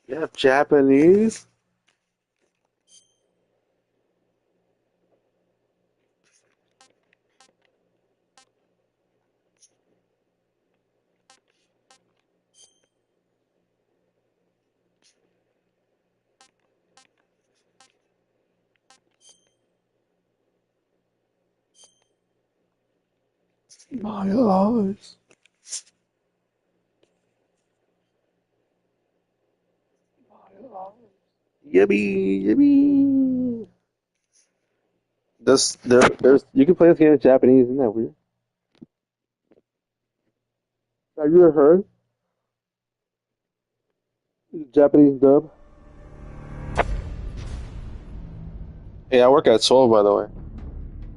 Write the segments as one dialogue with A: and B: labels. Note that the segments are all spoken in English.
A: Yeah, Japanese. My eyes. Yippee, yippee. There's you can play this game in Japanese, isn't that weird? Have you ever heard Japanese dub? Hey, I work at Seoul, by the way,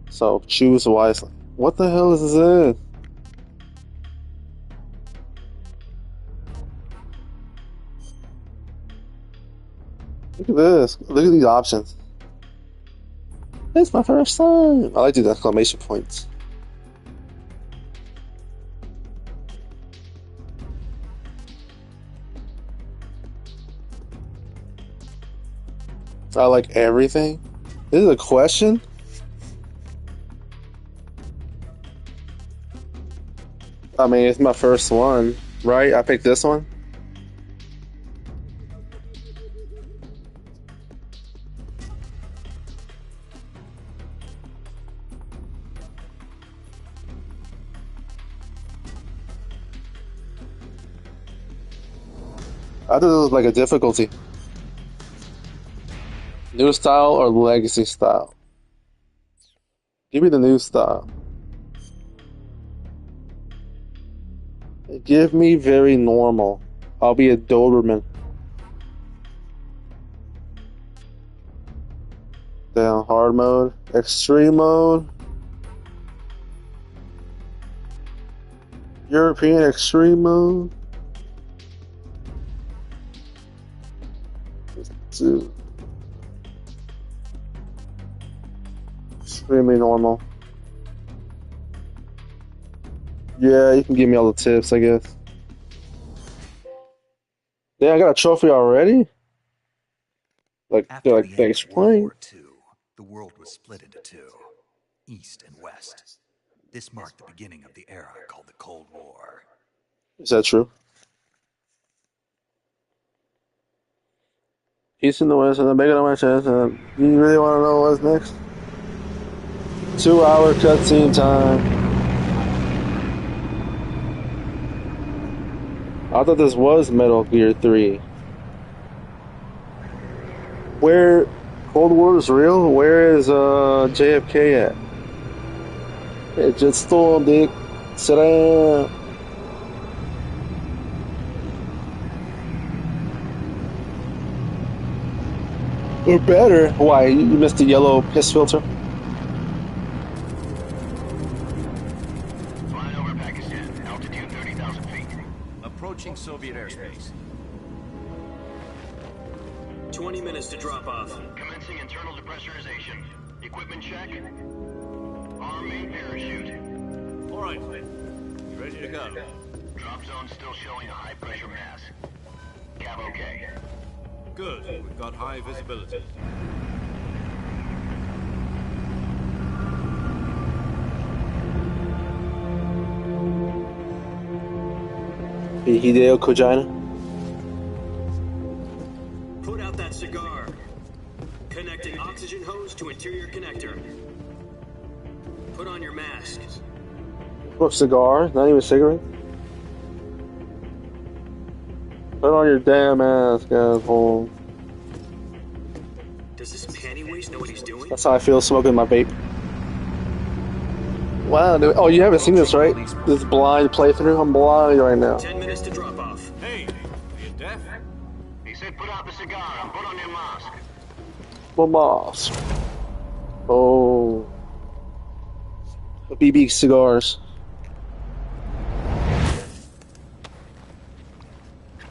A: so choose wisely. What the hell is this? Look at this. Look at these options. It's my first time. I like these exclamation points. I like everything. This is a question? I mean, it's my first one, right? I picked this one. I thought it was like a difficulty. New style or legacy style? Give me the new style. Give me very normal. I'll be a Doberman. Down hard mode. Extreme mode. European extreme mode. Dude. Extremely normal. Yeah, you can give me all the tips, I guess. Yeah, I got a trophy already?
B: After the end
A: Thanks
B: of
A: for
B: World
A: playing.
B: War II, the world was split into two, East and West. This marked the beginning of the era called the Cold War.
A: Is that true? East and the West, and I'm banging on my chest. You really want to know what's next? 2 hour cutscene time. I thought this was Metal Gear 3. Where Cold War is real? Where is JFK at? It just stole, dick. Sit down. Or better. Why? You missed the yellow piss filter?
C: Flying over Pakistan, altitude 30,000 feet.
D: Approaching Soviet airspace.
E: 20 minutes to drop off.
C: Commencing internal depressurization. Equipment check. Arm main parachute.
D: All right, ready to go.
C: Drop zone still showing a high pressure mass. Cav okay.
D: Good, we've got high visibility.
A: Hideo Kojima.
E: Put out that cigar. Connecting oxygen hose to interior connector. Put on your mask.
A: What, cigar? Not even a cigarette? Put on your damn mask, asshole.
E: Does this panty waste know what he's doing?
A: That's how I feel smoking my vape. Wow, dude. Oh, you haven't seen this, right? This blind playthrough? I'm blind right now.
E: 10 minutes to drop off.
D: Hey, are you deaf?
C: He said put out the cigar and put on your mask.
A: My mask. Oh. BB cigars.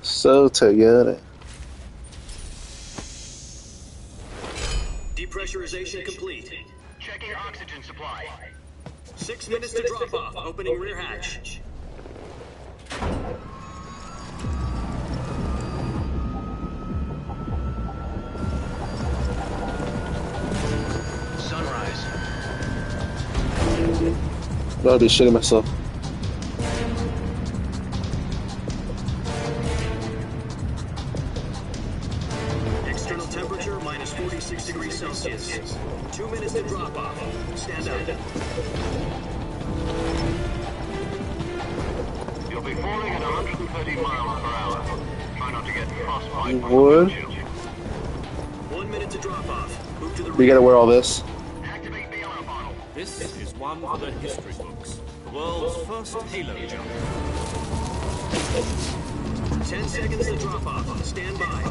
A: So together.
E: Depressurization complete.
C: Checking oxygen supply.
E: 6 minutes to drop off. Opening rear hatch.
A: Gotta be shitting myself.
E: External temperature minus 46 degrees Celsius. 2 minutes to drop off. Stand up.
C: You'll be falling at 130 miles per hour. Try not to get frostbite.
A: You would?
E: 1 minute to drop off. Move to the
A: We
E: rear.
A: gotta wear all this.
C: Activate the alarm bottle.
D: This is one for the history books. The world's first Halo jump.
E: 10 seconds to drop off. Stand by.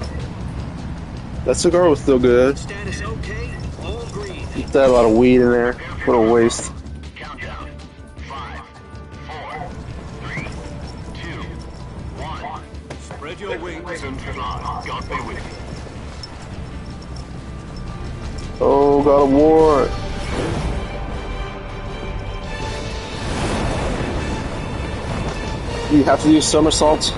A: That cigar was still good.
E: Status okay. All green.
A: That had a lot of weed in there. What a waste.
C: Countdown. 5, 4, 3, 2, 1.
D: Spread your wings and fly.
C: God be with you.
A: Oh, God of War. You have to use somersaults.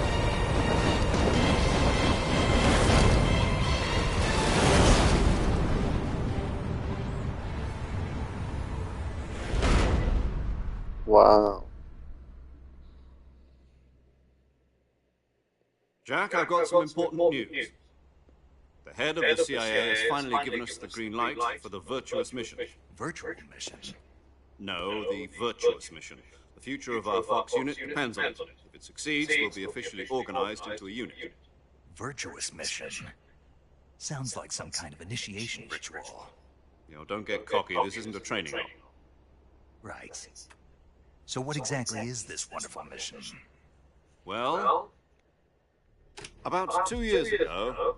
A: Wow.
D: Jack, I've got some important news. The head of the CIA has finally given us the green light for the virtuous mission.
B: Virtual mission.
D: No, the virtuous mission. The future of our Fox unit depends on it. If it succeeds, we'll be officially organized into a unit.
B: Virtuous mission. Sounds like some kind of initiation ritual.
D: You know, don't get cocky. This isn't a training op.
B: Right. So what exactly is this wonderful mission?
D: Well, about 2 years ago,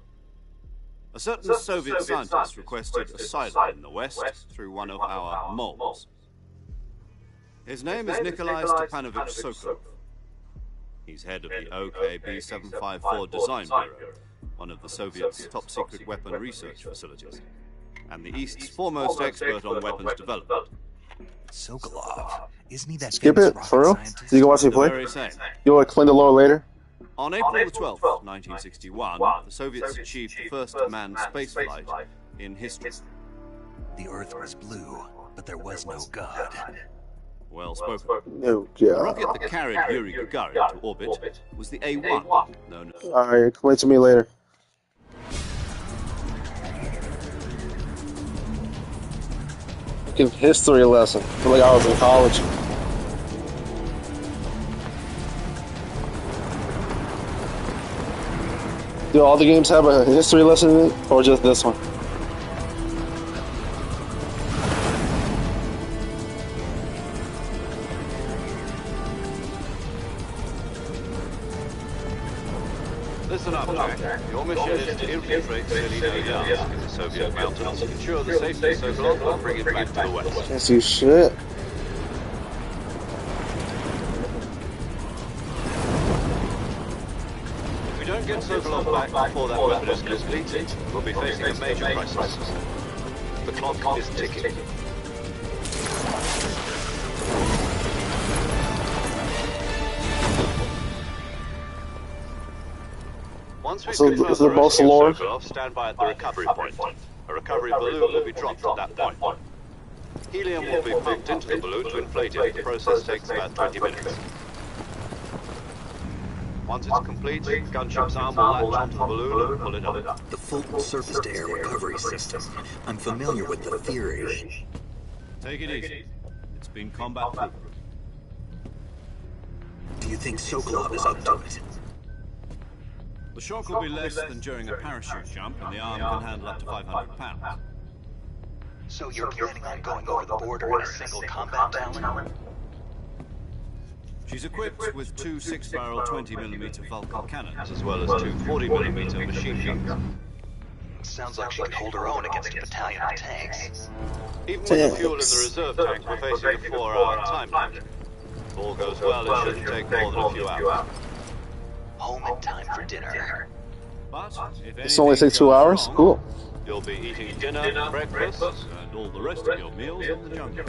D: a certain Soviet scientist requested asylum in the West through one of our moles. His name is Nikolai Stepanovich Sokolov. He's head of the OKB-754 Design Bureau, one of the Soviets' top-secret weapon research facilities, and the East's foremost expert on weapons development.
B: Sokolov. Isn't he that
A: Skip
B: famous
A: it,
B: rocket
A: for real?
B: scientist?
A: So you can watch me
D: The
A: play?
D: very same.
A: You'll explain the lore later?
D: On April the 12th, 1961, the Soviets achieved the first manned spaceflight in history.
B: The Earth was blue, but there was no God.
D: Well spoken.
A: No,
D: The
A: God.
D: rocket that carried Yuri Gagarin to orbit was the A-1, known as...
A: Alright, explain to me later. Fucking history lesson. I feel like I was in college. Do all the games have a history lesson in it, or just this one?
D: Listen up, Jack. Your mission is to infiltrate Selina in the Soviet mountains, ensure the safety of Sokolov, and bring it back to the West.
A: Can't see shit.
D: If we don't get Sokolov back before that weapon is completed, we'll be facing a major crisis. The clock is ticking. Once we
A: So,
D: confirm
A: is there
D: the
A: both
D: rescue of
A: lore?
D: Sokolov, stand by at the recovery point. A recovery balloon will be dropped at that point. Helium will be pumped into the balloon to inflate it. The process takes about 20 minutes. Once it's complete, gunship's arm will latch onto the balloon and pull it up.
F: The Fulton surface-to-air recovery system. I'm familiar with the theory.
D: Take it easy. It's been combat-proof.
F: Do you think Sokolov is up to it?
D: The shock will be less than during a parachute jump, and the arm can handle up to 500 pounds.
F: So you're planning on going over the border in a single combat talon?
D: She's equipped with two 6-barrel 20mm Vulcan cannons, as well as two 40mm machine guns.
F: Sounds like she can hold her own against a battalion of tanks.
D: Even with the fuel in the reserve tank, we're facing a 4-hour time limit. If all goes well, it shouldn't take more than a few hours.
F: Home in time for dinner.
D: But if
A: This only
D: anything
A: takes 2
D: goes
A: hours?
D: wrong,
A: Cool.
D: You'll be eating dinner, breakfast, and all the rest of your meals in the jungle.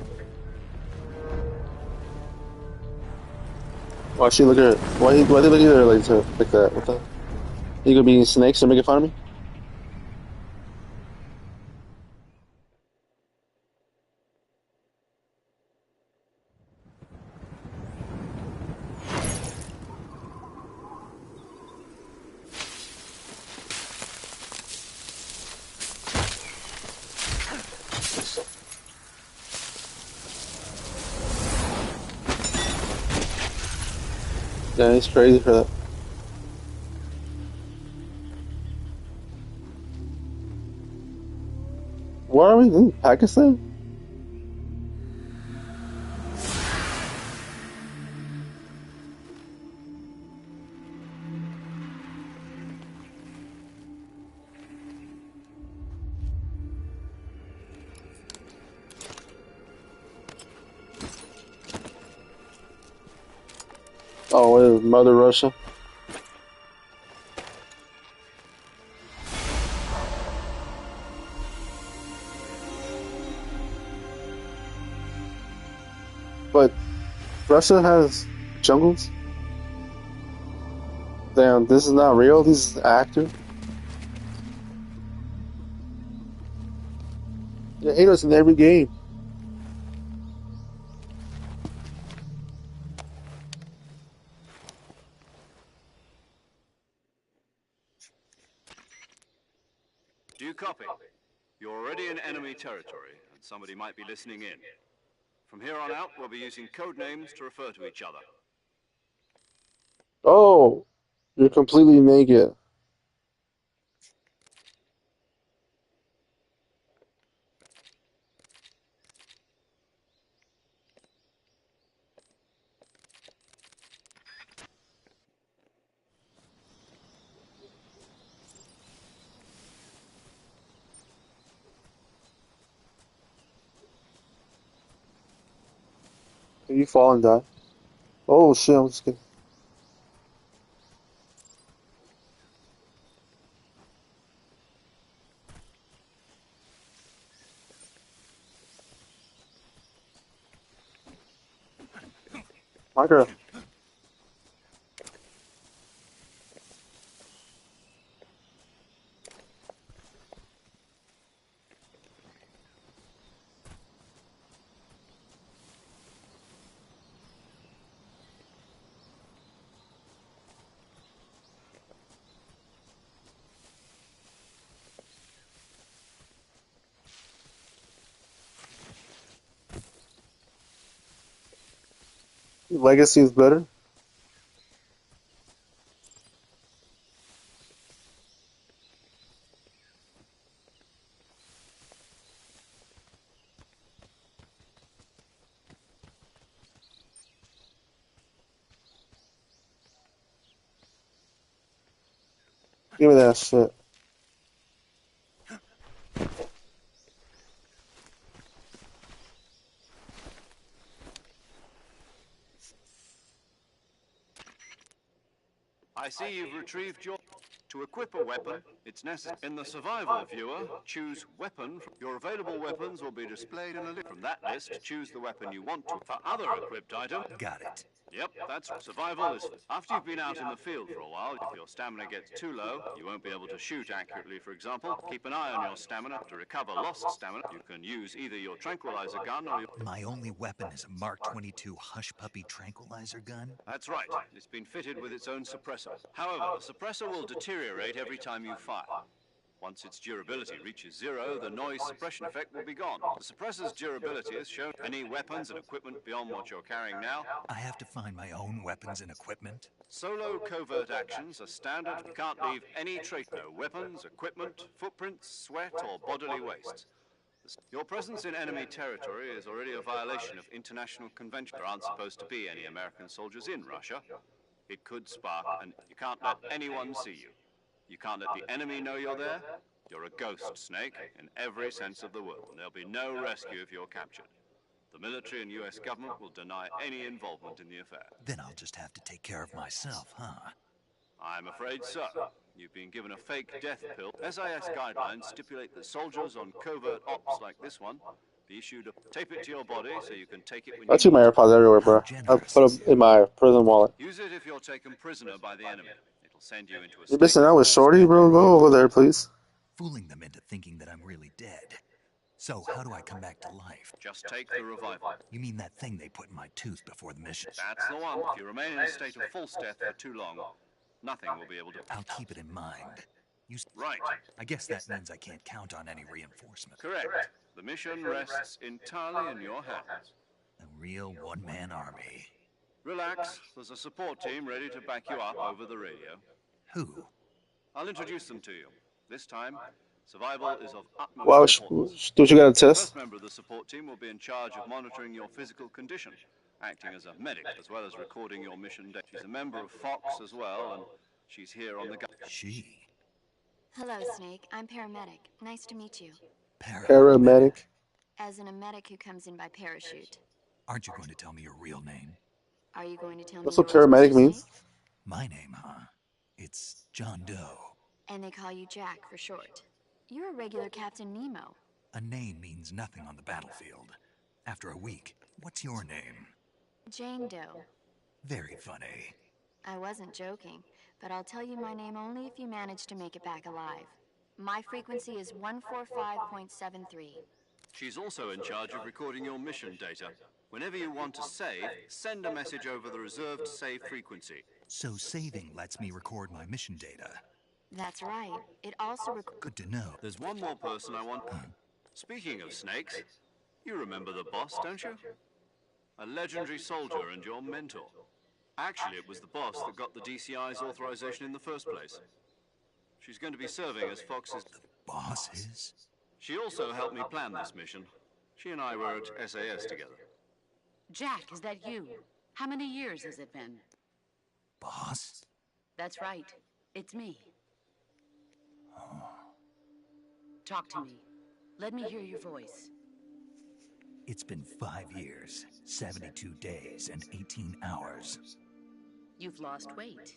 A: Why she look at her? Why they look at her like that? What the? You gonna be eating snakes and making fun of me? Yeah, he's crazy for that. Where are we in Pakistan? Oh, it is Mother Russia. But Russia has jungles? Damn, this is not real? This is actor? They hate us in every game.
D: Do you copy? You're already in enemy territory, and somebody might be listening in. From here on out, we'll be using code names to refer to each other.
A: Oh, you're completely naked. Can you fall and die? Oh shit, I'm just kidding. My girl. Legacy is better? Give me that shit.
D: I see you've retrieved your... To equip a weapon, it's necessary. In the survival viewer, choose weapon. Your available weapons will be displayed in a list. From that list, choose the weapon you want to. For other equipped items...
B: Got it.
D: Yep, that's survival is... After you've been out in the field for a while, if your stamina gets too low, you won't be able to shoot accurately, for example. Keep an eye on your stamina. To recover lost stamina, you can use either your tranquilizer gun or your...
B: My only weapon is a Mark 22 Hush Puppy tranquilizer gun?
D: That's right. It's been fitted with its own suppressor. However, the suppressor will deteriorate every time you fire. Once its durability reaches zero, the noise suppression effect will be gone. The suppressor's durability is shown. Any weapons and equipment beyond what you're carrying now?
B: I have to find my own weapons and equipment?
D: Solo covert actions are standard. You can't leave any trace. No weapons, equipment, footprints, sweat, or bodily wastes. Your presence in enemy territory is already a violation of international convention. There aren't supposed to be any American soldiers in Russia. It could spark, and you can't let anyone see you. You can't let the enemy know you're there. You're a ghost, Snake, in every sense of the word. And there'll be no rescue if you're captured. The military and US government will deny any involvement in the affair.
B: Then I'll just have to take care of myself, huh?
D: I'm afraid so. You've been given a fake death pill. SIS guidelines stipulate that soldiers on covert ops like this one be issued a... Tape it to your body so you can take it when
A: I
D: you
A: took my
D: need to.
A: AirPods everywhere,
B: How
A: bro. I
B: generous.
A: put them in my prison wallet.
D: Use it if you're taken prisoner by the enemy. It'll send you into a
A: You
D: state
A: missing
D: of
A: out with
D: false
A: Shorty, bro? Go over there, please.
B: Fooling them into thinking that I'm really dead. So, how do I come back to life?
D: Just take the revival.
B: You mean that thing they put in my tooth before the mission?
D: That's the one. If you remain in a state of false death for too long, nothing will be able to...
B: I'll keep it in mind.
D: Right.
B: I guess that means I can't count on any reinforcement.
D: Correct. The mission rests entirely in your hands.
B: A real one-man army.
D: Relax. There's a support team ready to back you up over the radio.
B: Who?
D: I'll introduce them to you. This time, survival is of utmost
A: Wow,
D: importance.
A: do you got a
D: The
A: test?
D: first member of the support team will be in charge of monitoring your physical condition, acting as a medic as well as recording your mission data. She's a member of Fox as well, and she's here on the
B: She.
G: Hello, Snake. I'm paramedic. Nice to meet you.
A: Paramedic.
G: As in a medic who comes in by parachute.
B: Aren't you going to tell me your real name?
G: Are you going to tell
A: That's
G: me
A: what
G: yours,
A: paramedic
G: Mr.
A: means.
G: Snake?
B: My name, huh? It's John Doe.
G: And they call you Jack for short. You're a regular Captain Nemo.
B: A name means nothing on the battlefield. After a week, what's your name?
G: Jane Doe.
B: Very funny.
G: I wasn't joking, but I'll tell you my name only if you manage to make it back alive. My frequency is 145.73.
D: She's also in charge of recording your mission data. Whenever you want to save, send a message over the reserved save frequency.
B: So saving lets me record my mission data.
G: That's right. It also
B: Good to know.
D: There's one more person I want. Speaking of snakes, you remember the boss, don't you? A legendary soldier and your mentor. Actually, it was the boss that got the DCI's authorization in the first place. She's going to be serving as Fox's...
B: Boss is?
D: She also helped me plan this mission. She and I were at SAS together.
H: Jack, is that you? How many years has it been?
B: Boss?
H: That's right. It's me. Talk to me. Let me hear your voice.
B: It's been 5 years, 72 days, and 18 hours.
H: You've lost weight.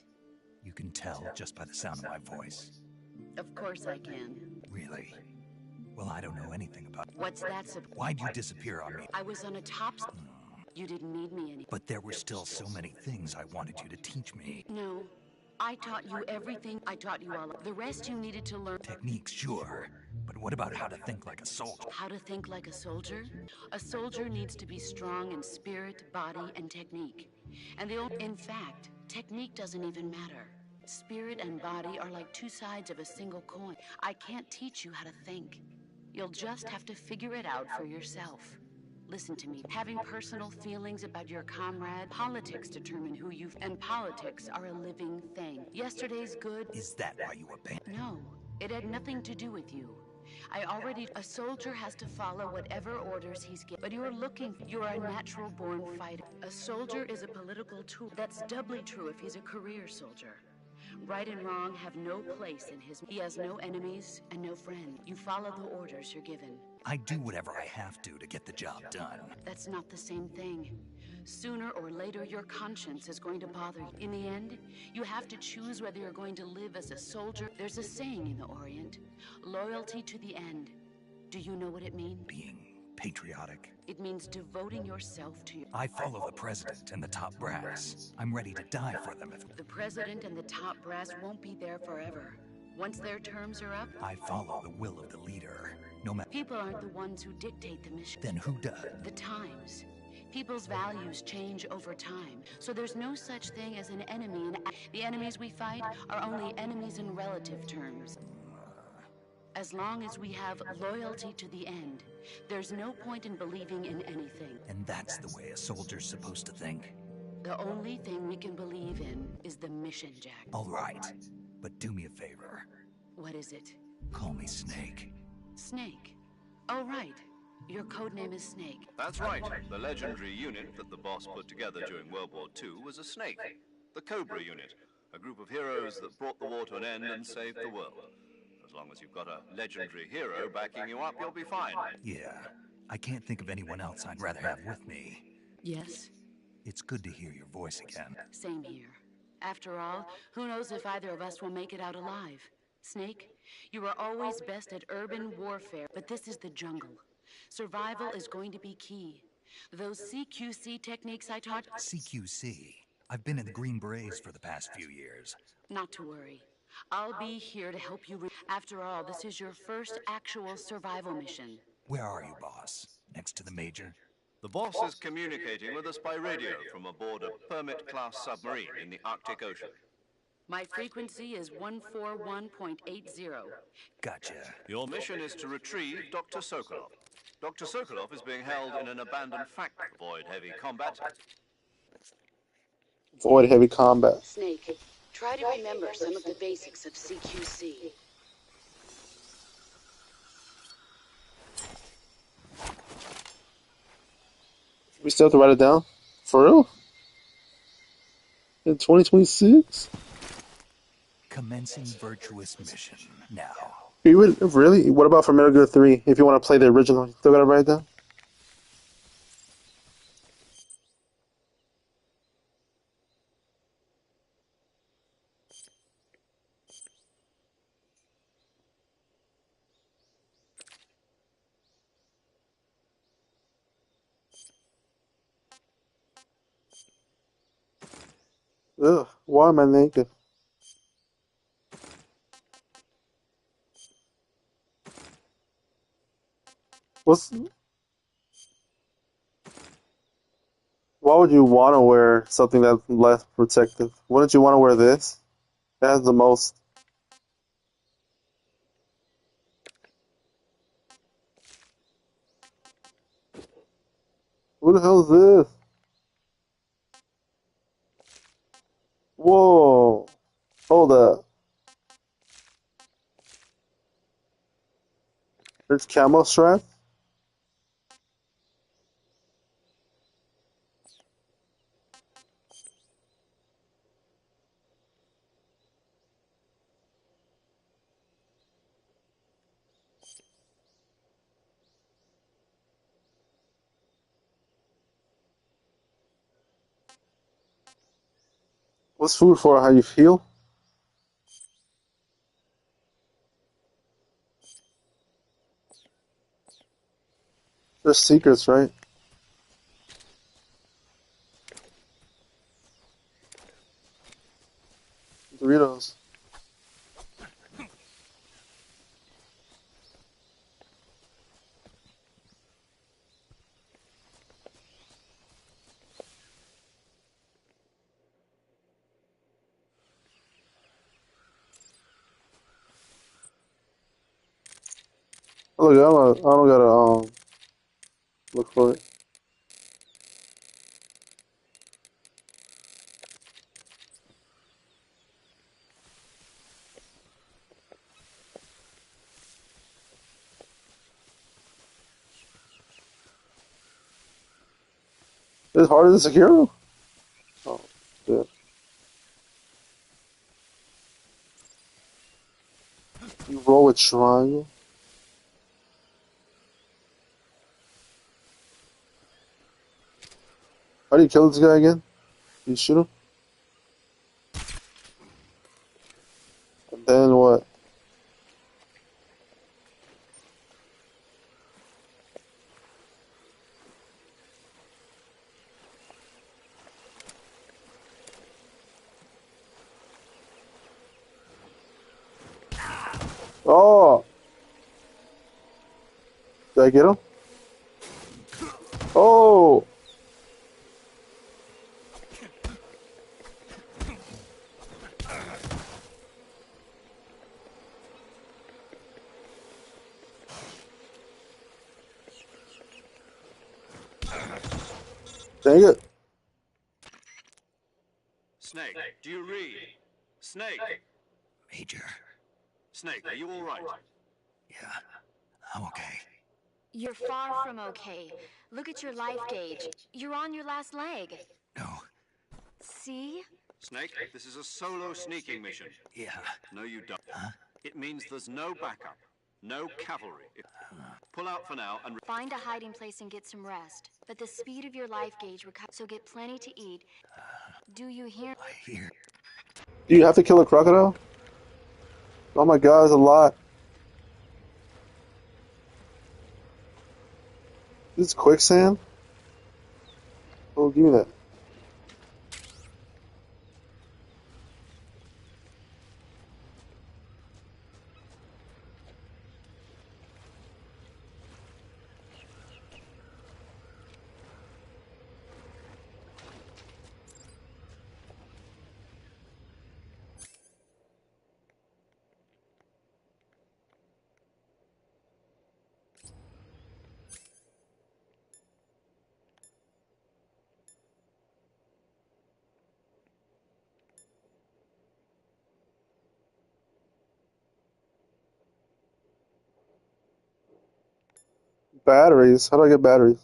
B: You can tell just by the sound of my voice.
H: Of course I can.
B: Really? Well, I don't know anything about...
H: What's that?
B: Why'd you disappear on me?
H: I was on a top... You didn't need me any...
B: But there were still so many things I wanted you to teach me.
H: No. I taught you everything. I taught you all. The rest you needed to learn...
B: Techniques, sure. But what about how to think like a soldier?
H: How to think like a soldier? A soldier needs to be strong in spirit, body, and technique. And in fact, technique doesn't even matter. Spirit and body are like two sides of a single coin. I can't teach you how to think. You'll just have to figure it out for yourself. Listen to me. Having personal feelings about your comrade, politics determine who you've... And politics are a living thing. Yesterday's good...
B: Is that why you abandoned?
H: No, it had nothing to do with you. A soldier has to follow whatever orders he's given. But you're a natural-born fighter. A soldier is a political tool. That's doubly true if he's a career soldier. Right and wrong have no place in his... He has no enemies and no friends. You follow the orders you're given.
B: I do whatever I have to get the job done.
H: That's not the same thing. Sooner or later, your conscience is going to bother you. In the end, you have to choose whether you're going to live as a soldier. There's a saying in the Orient, loyalty to the end. Do you know what it means?
B: Being patriotic.
H: It means devoting yourself to your...
B: I follow the president and the top brass. I'm ready to die for them if...
H: The president and the top brass won't be there forever. Once their terms are up...
B: I follow the will of the leader. No matter...
H: People aren't the ones who dictate the mission.
B: Then who does?
H: The times. People's values change over time, so there's no such thing as an enemy, and the enemies we fight are only enemies in relative terms. As long as we have loyalty to the end, there's no point in believing in anything.
B: And that's the way a soldier's supposed to think?
H: The only thing we can believe in is the mission, Jack.
B: All right, but do me a favor.
H: What is it?
B: Call me Snake.
H: Snake? Oh, right. Your codename is Snake.
D: That's right. The legendary unit that the boss put together during World War II was a snake. The Cobra unit, a group of heroes that brought the war to an end and saved the world. As long as you've got a legendary hero backing you up, you'll be fine.
B: Yeah, I can't think of anyone else I'd rather have with me.
H: Yes?
B: It's good to hear your voice again.
H: Same here. After all, who knows if either of us will make it out alive? Snake, you are always best at urban warfare, but this is the jungle. Survival is going to be key. Those CQC techniques I taught...
B: CQC? I've been in the Green Berets for the past few years.
H: Not to worry. I'll be here to help you. After all, this is your first actual survival mission.
B: Where are you, boss? Next to the Major?
D: The boss is communicating with us by radio from aboard a Permit-class submarine in the Arctic Ocean.
H: My frequency is 141.80.
B: Gotcha.
D: Your mission is to retrieve Dr. Sokolov. Dr. Sokolov is being held in an abandoned factory to avoid heavy combat.
A: Avoid heavy combat.
H: Snake, try to remember some of the basics of CQC.
A: We still have to write it down? For real? In 2026?
B: Commencing virtuous mission now.
A: You would really? What about for Metal Gear 3? If you want to play the original, you still gotta write it down? Ugh, why am I naked? What's... Why would you want to wear something that's less protective? Wouldn't you want to wear this? That has the most... Who the hell is this? Whoa. Hold up. There's camo strap? What's food for? How you feel? There's secrets, right? Doritos. Look, I don't gotta look for it. It's harder than Sekiro? Oh, shit. You roll with triangle? How do you kill this guy again? You shoot him? And then what? Oh! Did I get him? Oh! Dang it.
D: Snake, do you read? Snake!
B: Major.
D: Snake, are you all right?
B: Yeah, I'm okay.
G: You're far from okay. Look at your life gauge. You're on your last leg.
B: No.
G: See?
D: Snake, this is a solo sneaking mission.
B: Yeah.
D: No, you don't.
B: Huh?
D: It means there's no backup, no cavalry. Pull out for now and...
G: Find a hiding place and get some rest. But the speed of your life gauge recovers, so get plenty to eat. Do you hear?
B: I hear.
A: Do you have to kill a crocodile? Oh my god, there's a lot. This is quicksand? Oh, give me that. batteries. How do I get batteries?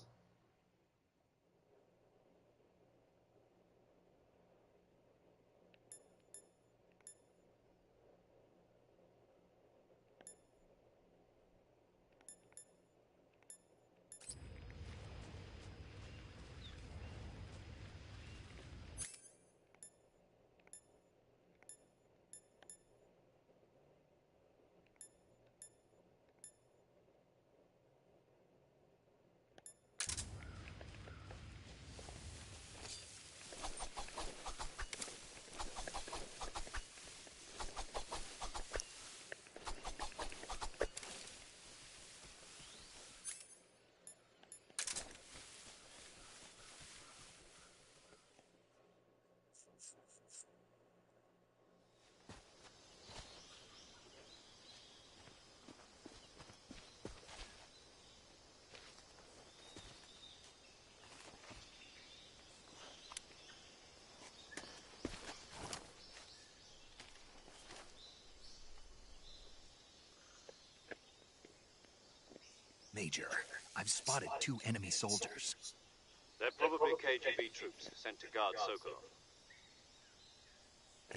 B: Major, I've spotted 2 enemy soldiers.
D: They're probably KGB troops sent to guard Sokolov.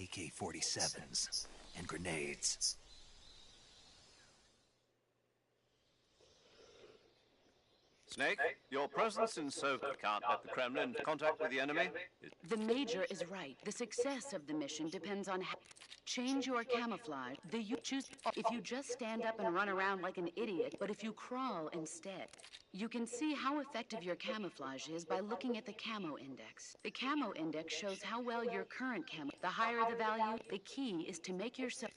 B: AK-47s and grenades.
D: Snake, your presence in Soviet can't let the Kremlin into contact with the enemy.
H: The Major is right. The success of the mission depends on how... Change your camouflage. If you just stand up and run around like an idiot, but if you crawl instead. You can see how effective your camouflage is by looking at the camo index. The camo index shows how well your current camo... The higher the value, the key is to make yourself...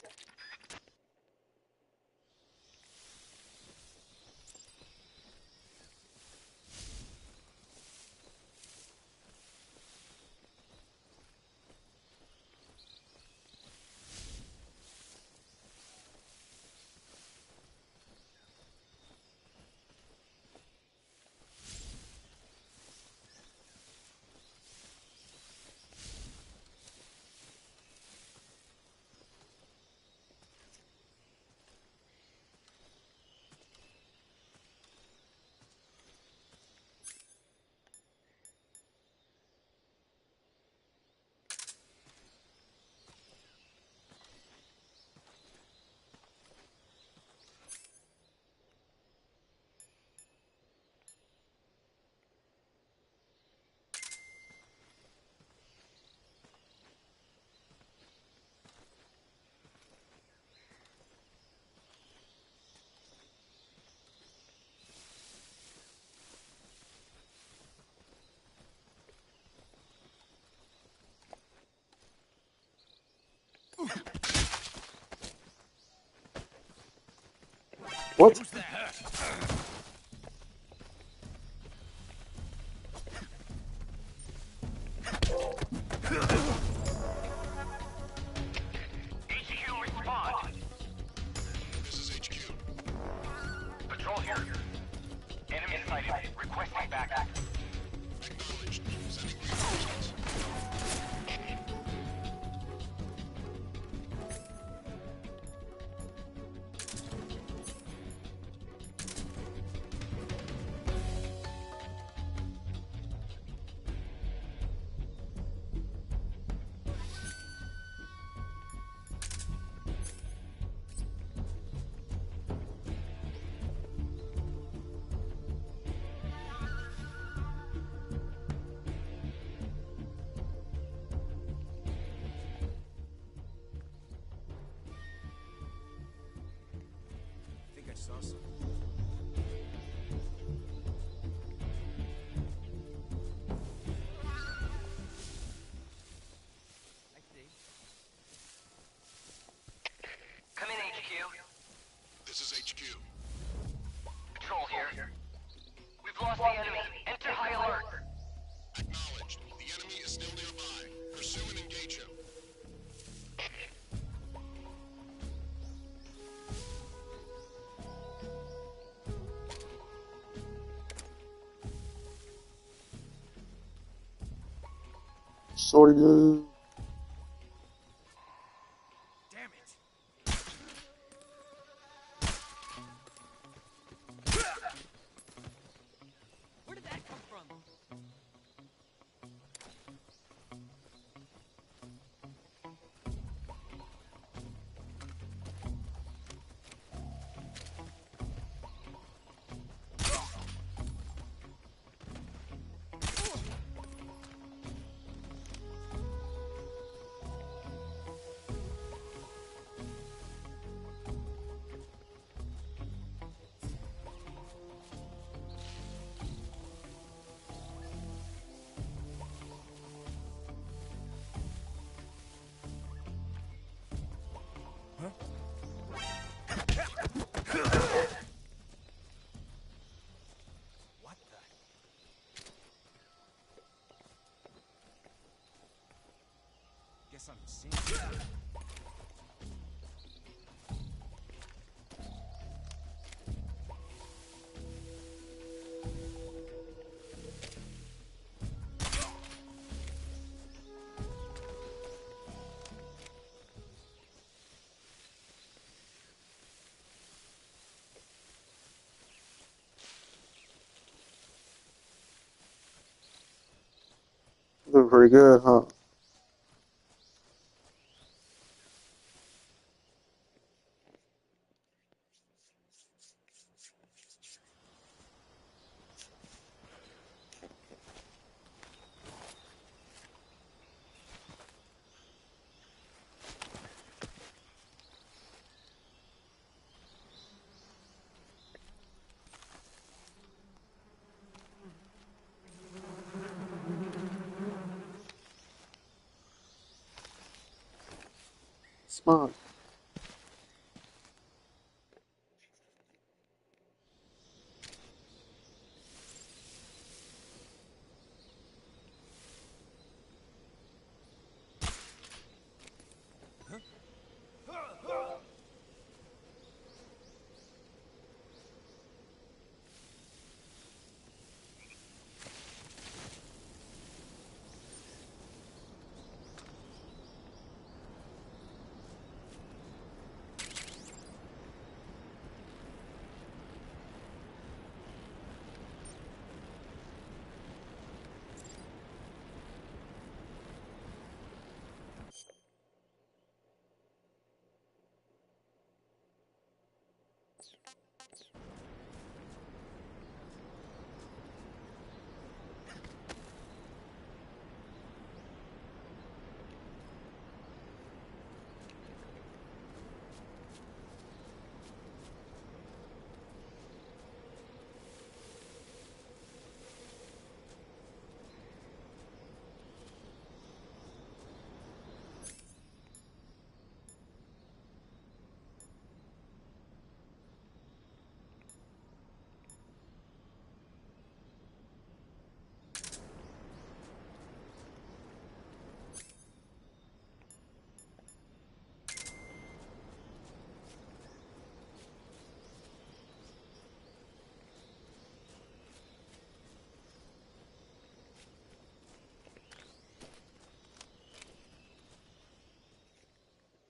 A: What?
B: Who's that?
C: HQ respond.
I: This is HQ.
C: Patrol here. Enemy sighted. Requesting backup.
I: Acknowledged. Sending reinforcements.
B: I think I saw something.
C: Come in, HQ.
I: This is HQ.
C: Patrol here. We've lost the enemy. Enter high alert.
I: Acknowledged. The enemy is still nearby. Pursue and engage him.
A: Sorry, dude.
B: Damn it!
J: guess I'm seeing.
A: Doing pretty good, huh? Smart.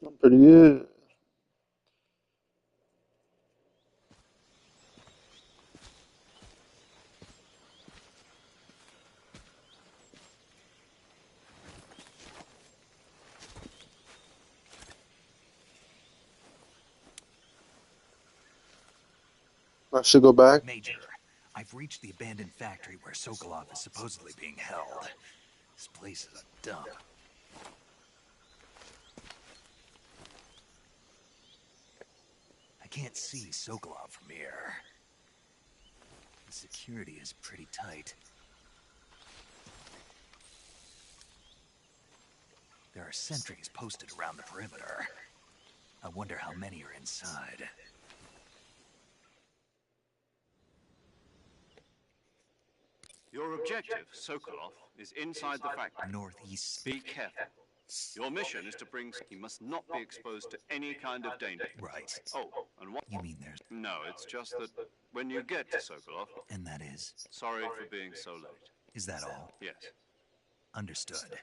A: I'm pretty good. I should go back.
B: Major, I've reached the abandoned factory where Sokolov is supposedly being held. This place is a dump. I can't see Sokolov from here. The security is pretty tight. There are sentries posted around the perimeter. I wonder how many are inside.
D: Your objective, Sokolov, is inside the factory.
B: Northeast.
D: Be careful. Your mission is to bring... He must not be exposed to any kind of danger.
B: Right.
D: Oh, and what...
B: You mean there's...
D: No, it's just that when you get to Sokolov...
B: And that is?
D: Sorry for being so late.
B: Is that all?
D: Yes.
B: Understood.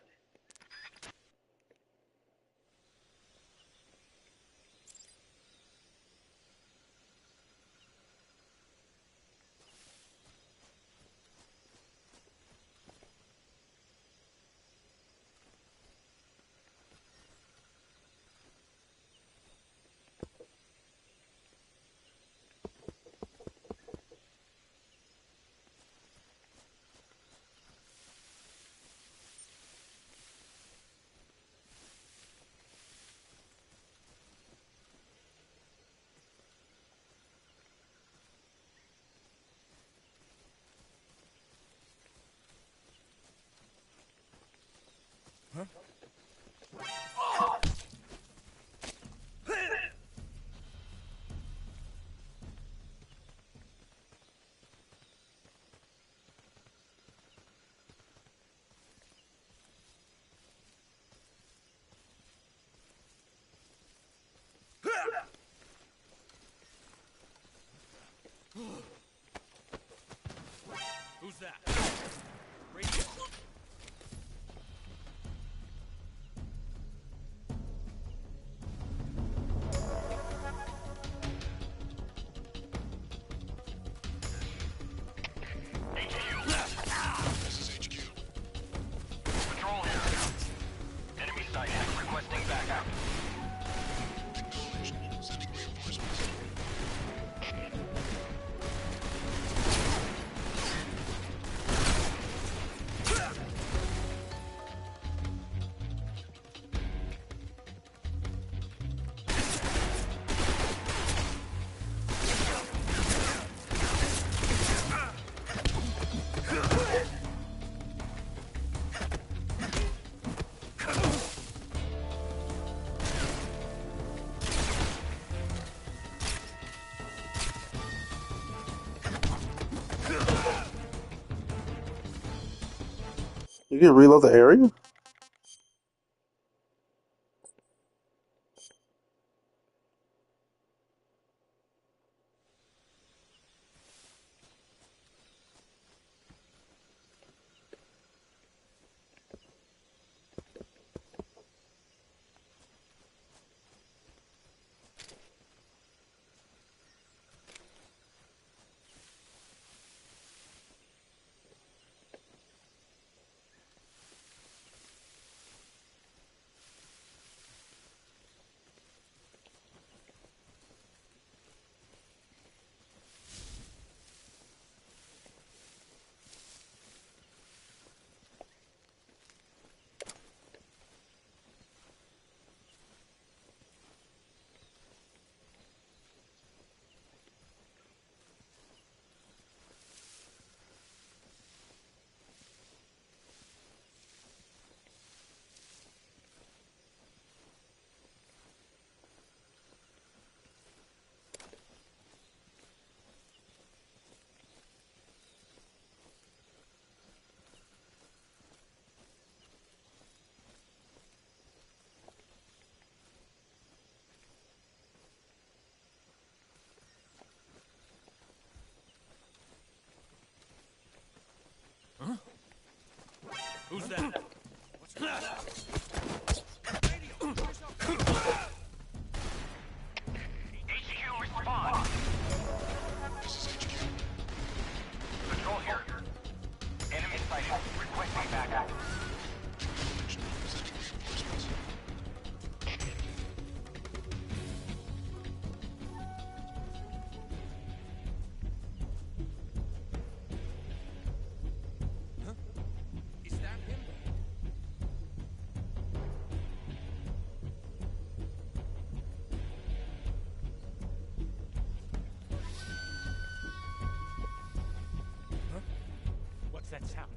A: You can reload the area?
E: Who's that?
C: HQ, respond.
I: This is HQ.
C: Patrol here. Enemy sighted. Requesting backup.
I: Presenting reinforcements.
E: Is that him? Huh? What's that sound?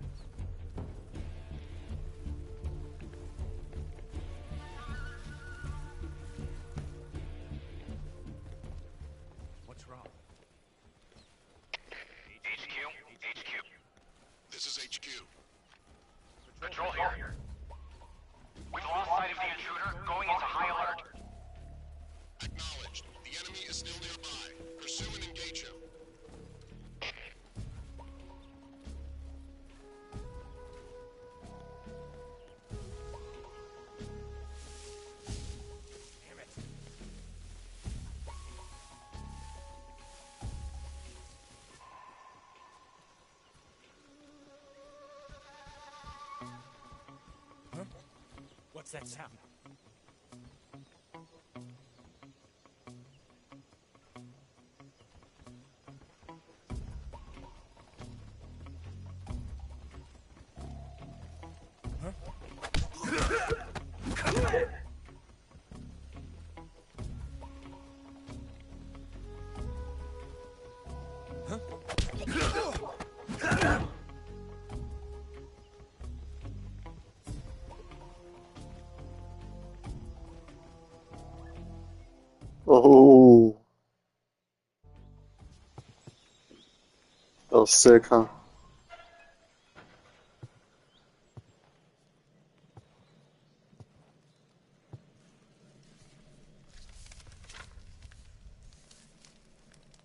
E: What's wrong?
C: HQ.
I: This is HQ.
C: Patrol here. We've lost sight of the intruder. Going into high alert.
I: Acknowledged. The enemy is still nearby. Pursue and engage him.
E: Damn it. Huh? What's that sound?
A: Oh. That was sick, huh?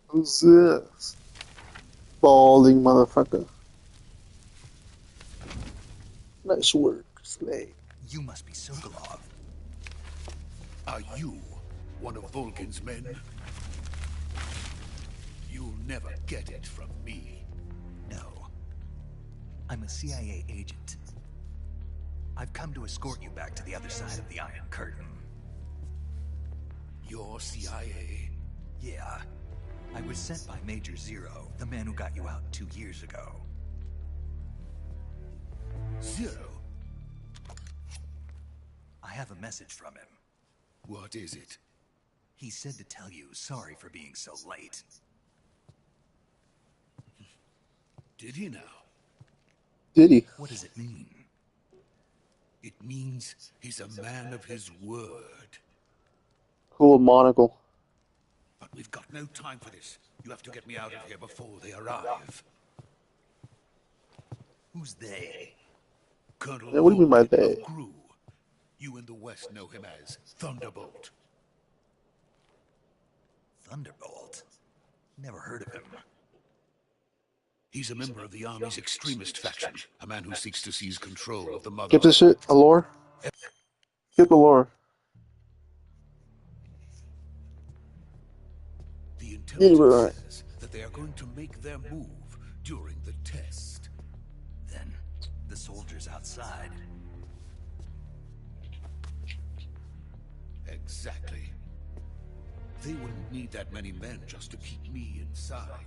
A: Who's this? Balding motherfucker. Nice work, Slade.
B: You must be Sokolov.
J: Are you one of Vulcan's men? You'll never get it from me.
B: No. I'm a CIA agent. I've come to escort you back to the other side of the Iron Curtain.
J: You're CIA?
B: Yeah. I was sent by Major Zero, the man who got you out 2 years ago.
J: Zero?
B: I have a message from him.
J: What is it?
B: He said to tell you sorry for being so late.
J: Did he now?
A: Did he?
B: What does it mean?
J: It means he's a man of his word.
A: Cool monocle.
J: But we've got no time for this. You have to get me out of here before they arrive.
B: Who's they?
J: Colonel
A: Yeah, what do you mean by
J: Vulcan
A: that?
J: of Gru. You in the West know him as Thunderbolt.
B: Thunderbolt? Never heard of him.
J: He's a member of the Army's extremist faction, a man who seeks to seize control of the
A: Skip this
J: motherland.
A: shit, Allure. Skip Allure.
J: The
A: Yeah,
J: intelligence
A: right.
J: says that they are going to make their move during the test.
B: Then, the soldiers outside.
J: Exactly. They wouldn't need that many men just to keep me inside.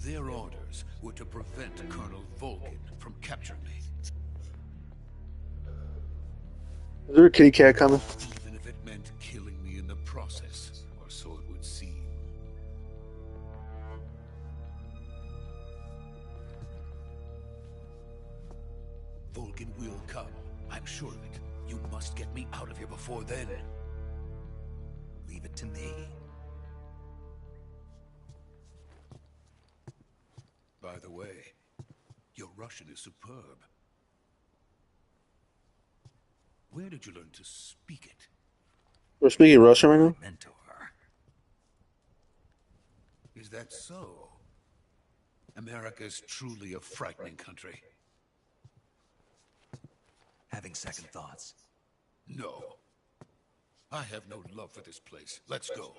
J: Their orders were to prevent Colonel Vulcan from capturing me.
A: Is there a kitty cat coming?
J: Even if it meant killing me in the process, or so it would seem. Vulcan will come. I'm sure of it. You must get me out of here before then.
B: Leave it to me.
J: By the way, your Russian is superb. Where did you learn to speak it?
A: We're speaking Russian right now?
B: Mentor.
J: Is that so? America's truly a frightening country.
B: Having second thoughts.
J: No. I have no love for this place. Let's go.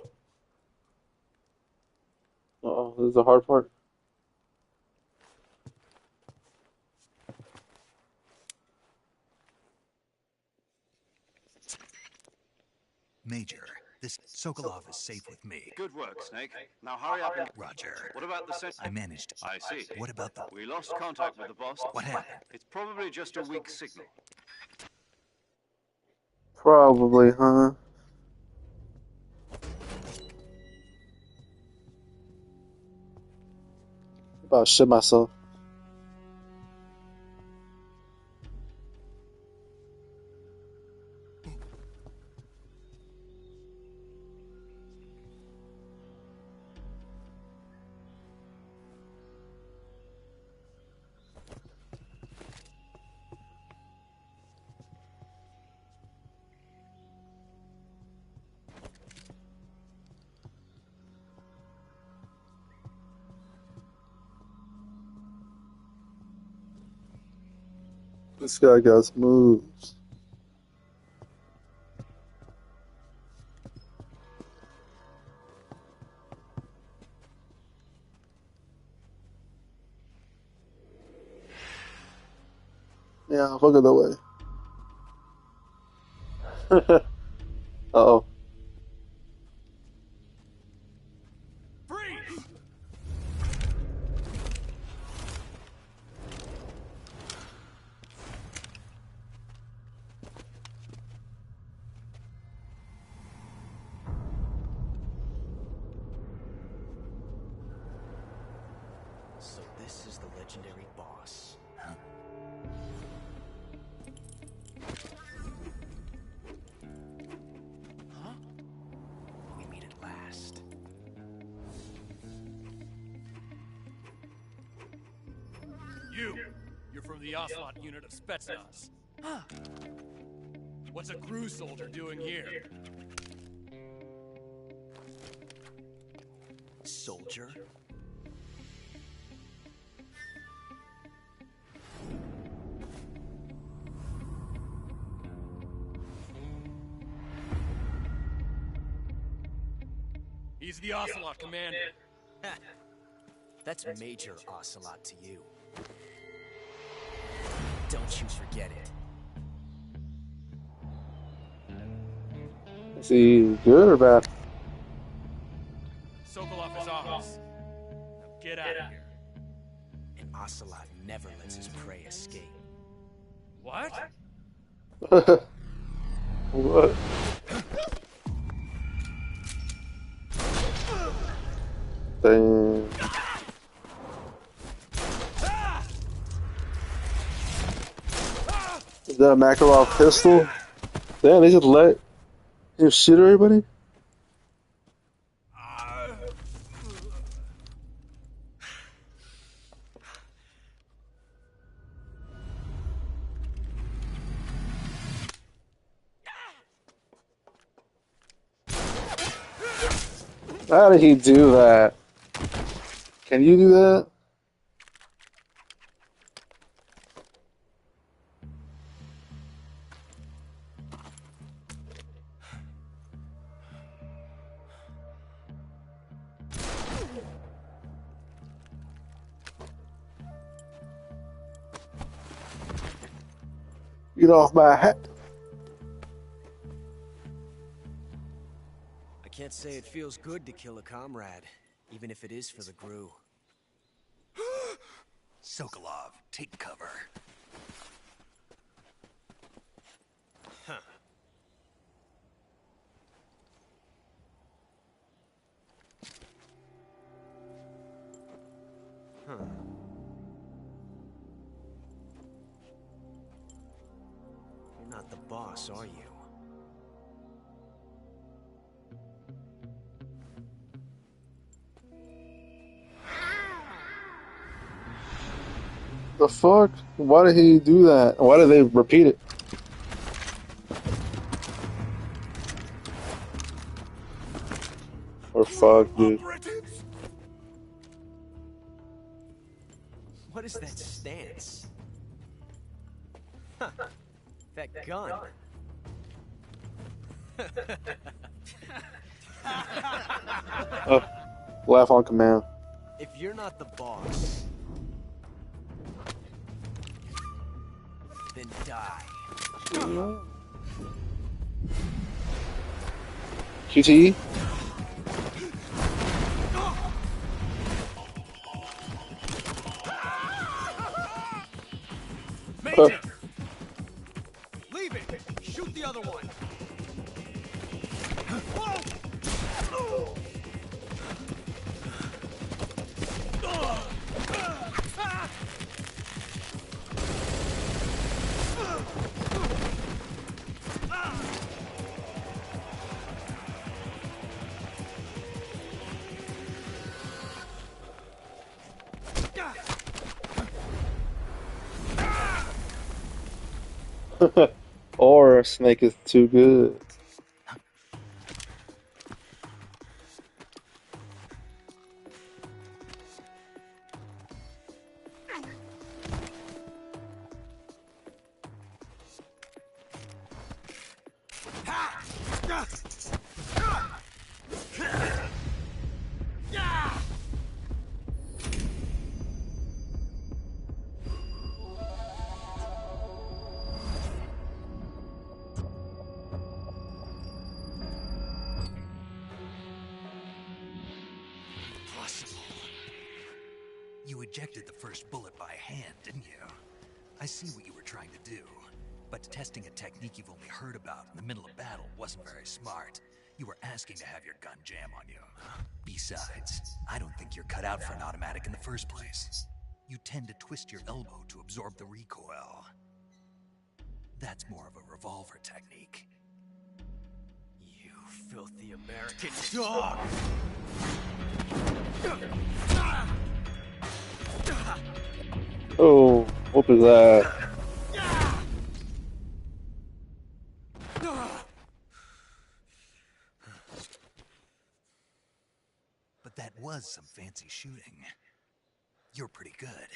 A: Uh-oh, this is the hard part.
B: Major, this Sokolov is safe with me.
D: Good work, Snake. Now hurry up and...
B: Roger.
D: What about the
B: I managed.
D: I see.
B: What about the...
D: We lost contact with the boss.
B: What happened?
D: It's probably just a weak signal.
A: Probably, huh? About to shit myself. This guy got moves. Yeah, fuck it that way. Uh-oh.
K: So this is the legendary boss.
B: Huh?
K: Huh? We meet at last.
L: You're from the Ocelot unit of Spetsnaz.
K: Huh.
L: What's a Gru soldier doing here?
K: Soldier?
L: He's the Ocelot commander.
K: That's Major Ocelot to you. Don't you forget it.
A: Is he good or bad?
L: Sokolov is ours. Now get out of here.
K: And Ocelot never lets his prey escape.
L: What?
A: What? Damn. Is that a Makarov pistol? Damn, they just shoot everybody? How did he do that? Can you do that? Get off my hat.
K: I can't say it feels good to kill a comrade, even if it is for the Gru.
B: Sokolov, take cover.
K: Huh. Huh. You're not the boss, are you?
A: The fuck? Why did he do that? Why did they repeat it? Or fuck, dude.
K: What is that stance? Huh. That gun.
A: Laugh on command.
K: If you're not the boss, then die.
A: QTE?
L: Major! Leave it! Shoot the other one!
A: Or Snake is too good.
B: You ejected the first bullet by hand, didn't you? I see what you were trying to do. But testing a technique you've only heard about in the middle of battle wasn't very smart. You were asking to have your gun jam on you. Besides, I don't think you're cut out for an automatic in the first place. You tend to twist your elbow to absorb the recoil. That's more of a revolver technique.
K: You filthy American dog!
A: Oh, what was that?
B: But that was some fancy shooting. You're pretty good.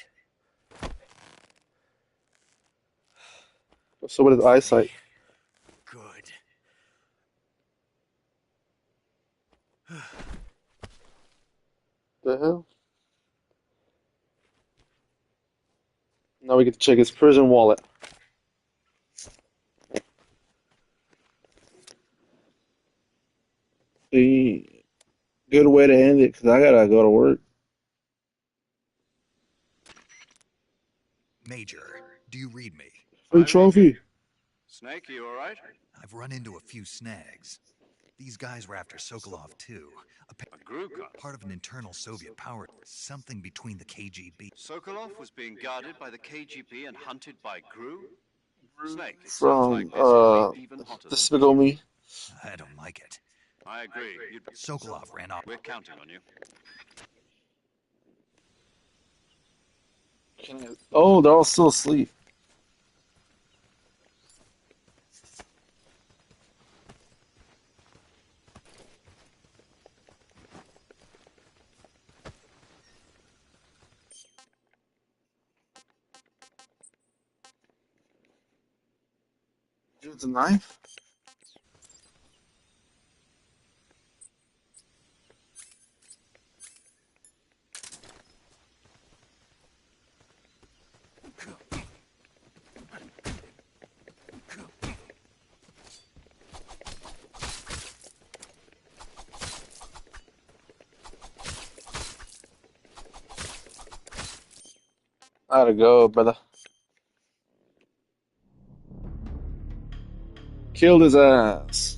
A: So what is eyesight?
K: Good.
A: The hell? Now we get to check his prison wallet. See, good way to end it, because I gotta go to work.
B: Major, do you read me?
A: Free trophy.
D: Snake, you alright?
B: I've run into a few snags. These guys were after Sokolov too.
D: A Gru gun?
B: Part of an internal Soviet power, something between the KGB.
D: Sokolov was being guarded by the KGB and hunted by Gru? Snake, it sounds
A: From,
D: like this could be even hotter than
A: Despicable Me.
B: I don't like it.
D: I agree.
B: Sokolov ran off.
D: We're counting on you.
A: Oh, they're all still asleep. Use the knife? I gotta go, brother. Killed his ass.